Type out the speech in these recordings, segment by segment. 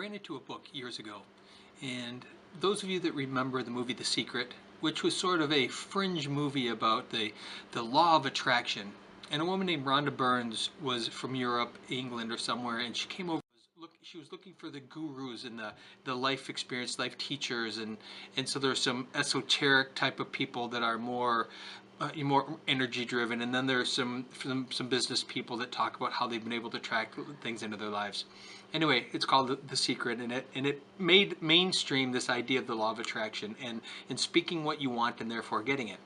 ran into a book years ago, and those of you that remember the movie The Secret, which was sort of a fringe movie about the law of attraction, and a woman named Rhonda Byrne was from Europe, England or somewhere, and she came over. She was looking for the gurus and the life experience, life teachers, and so there's some esoteric type of people that are more energy driven, and then there's some business people that talk about how they've been able to attract things into their lives. Anyway, it's called The Secret, and it made mainstream this idea of the law of attraction and speaking what you want and therefore getting it.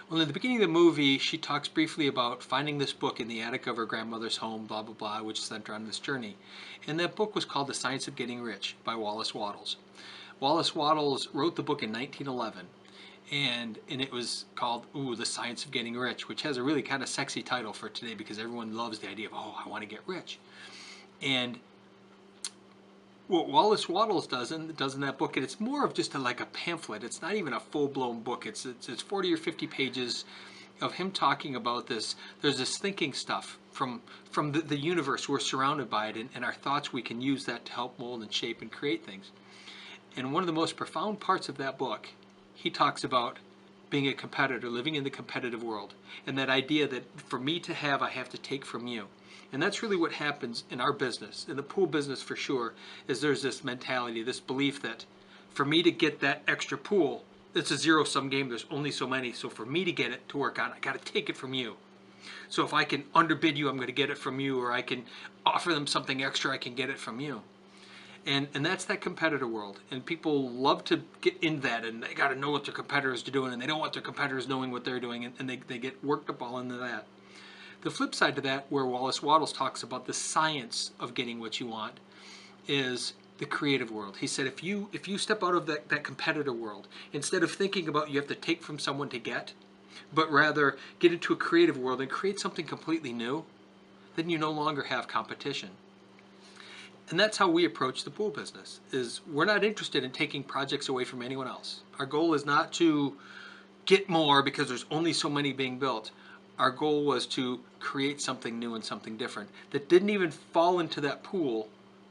Well, in the beginning of the movie, she talks briefly about finding this book in the attic of her grandmother's home, blah, blah, blah, which sent her on this journey. And that book was called The Science of Getting Rich by Wallace Wattles. Wallace Wattles wrote the book in 1911, and it was called, The Science of Getting Rich, which has a really kind of sexy title for today because everyone loves the idea of, I want to get rich. And what Wallace Wattles does in that book, and it's more of just like a pamphlet. It's not even a full-blown book. It's 40 or 50 pages of him talking about this. There's this thinking stuff from the universe. We're surrounded by it, and our thoughts, we can use that to help mold and shape and create things. And one of the most profound parts of that book, he talks about being a competitor, living in the competitive world, and that idea that for me to have, I have to take from you. And that's really what happens in our business, in the pool business for sure, is there's this mentality, this belief that for me to get that extra pool, it's a zero-sum game, there's only so many, so for me to get it to work out, I got to take it from you. So if I can underbid you, I'm going to get it from you, or I can offer them something extra, I can get it from you. And that's that competitor world, and people love to get in that, and they got to know what their competitors are doing, and they don't want their competitors knowing what they're doing, and they get worked up all into that. The flip side to that, where Wallace Wattles talks about the science of getting what you want, is the creative world. He said if you step out of that competitor world, instead of thinking about you have to take from someone to get, but rather get into a creative world and create something completely new, then you no longer have competition. And that's how we approach the pool business, is we're not interested in taking projects away from anyone else. Our goal is not to get more because there's only so many being built. Our goal was to create something new and something different that didn't even fall into that pool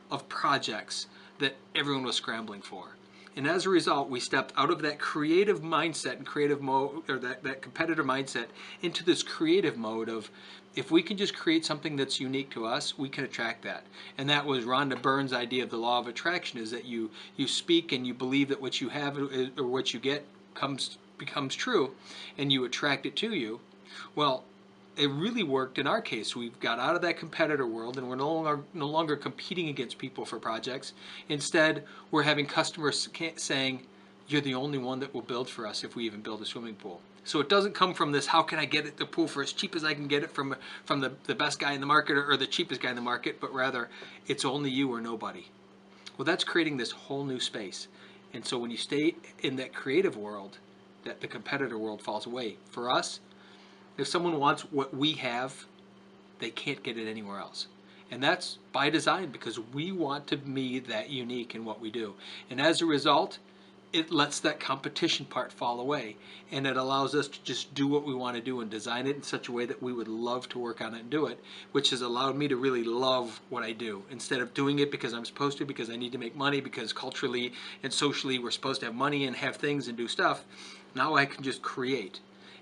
of projects that everyone was scrambling for. And as a result, we stepped out of that creative mindset and creative mode, or that competitor mindset, into this creative mode of, if we can just create something that's unique to us, we can attract that. And that was Rhonda Byrne's idea of the law of attraction, is that you speak and you believe that what you have or what you get becomes true, and you attract it to you. Well, it really worked in our case. We've got out of that competitor world, and we're no longer competing against people for projects. Instead, we're having customers saying, you're the only one that will build for us if we even build a swimming pool. So it doesn't come from this, how can I get the pool for as cheap as I can get it from the best guy in the market or the cheapest guy in the market, but rather it's only you or nobody. Well, that's creating this whole new space. And so when you stay in that creative world, that the competitor world falls away. For us, if someone wants what we have, they can't get it anywhere else. And that's by design, because we want to be that unique in what we do. And as a result, it lets that competition part fall away. And it allows us to just do what we want to do and design it in such a way that we would love to work on it and do it, which has allowed me to really love what I do. Instead of doing it because I'm supposed to, because I need to make money, because culturally and socially we're supposed to have money and have things and do stuff, now I can just create.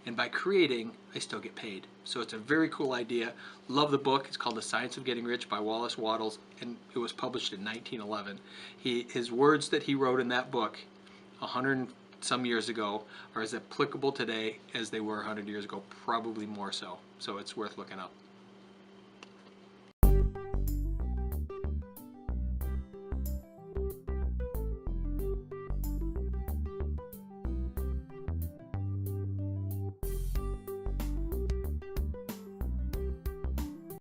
And by creating, I still get paid. So it's a very cool idea. Love the book. It's called The Science of Getting Rich by Wallace Wattles, and it was published in 1911. His words that he wrote in that book 100 and some years ago are as applicable today as they were 100 years ago, probably more so. So it's worth looking up.